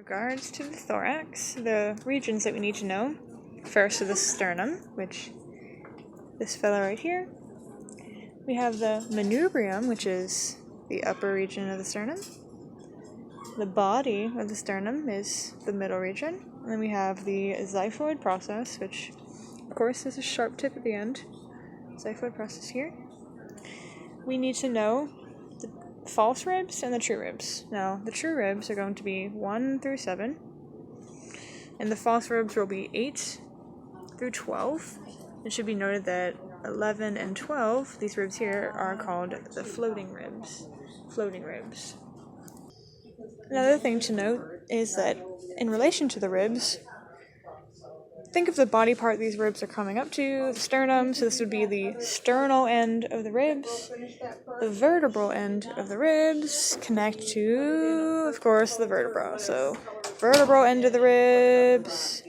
regards to the thorax, the regions that we need to know, first is the sternum, which this fellow right here. We have the manubrium, which is the upper region of the sternum. The body of the sternum is the middle region. And then we have the xiphoid process, which of course is a sharp tip at the end. Xiphoid process here. We need to know the false ribs and the true ribs. Now, the true ribs are going to be 1 through 7, and the false ribs will be 8 through 12. It should be noted that 11 and 12, these ribs here, are called the floating ribs. Floating ribs. Another thing to note is that in relation to the ribs, think of the body part these ribs are coming up to, the sternum, so this would be the sternal end of the ribs. The vertebral end of the ribs connect to, of course, the vertebra. So, vertebral end of the ribs,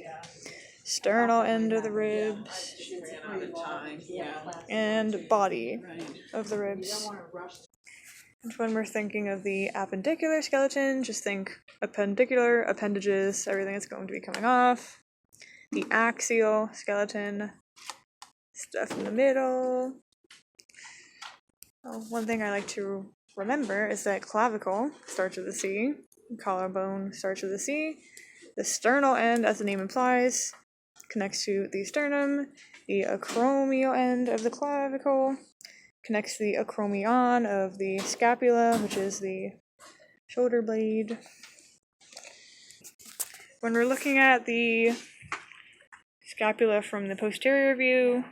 sternal end of the ribs, and body of the ribs. And when we're thinking of the appendicular skeleton, just think appendicular, appendages, everything that's going to be coming off. The axial skeleton, stuff in the middle. One thing I like to remember is that clavicle starts with a C, collarbone starts with a C. The sternal end, as the name implies, connects to the sternum. The acromial end of the clavicle connects to the acromion of the scapula, which is the shoulder blade. When we're looking at the scapula from the posterior view,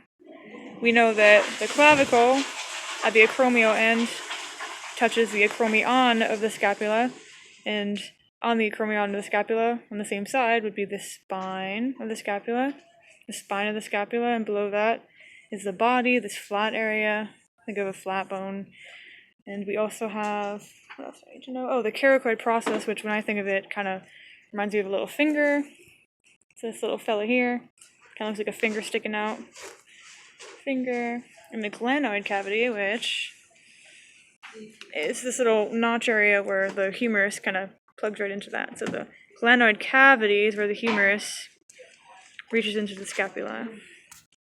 we know that the clavicle at the acromial end touches the acromion of the scapula, and on the acromion of the scapula, on the same side, would be the spine of the scapula. The spine of the scapula, and below that is the body, this flat area. Think of a flat bone. And we also have, what else do I need to know? Oh, the coracoid process, which when I think of it, kind of reminds me of a little finger. So this little fella here, kind of looks like a finger sticking out. Finger. And the glenoid cavity, which is this little notch area where the humerus kind of plugs right into that. So the glenoid cavity is where the humerus reaches into the scapula.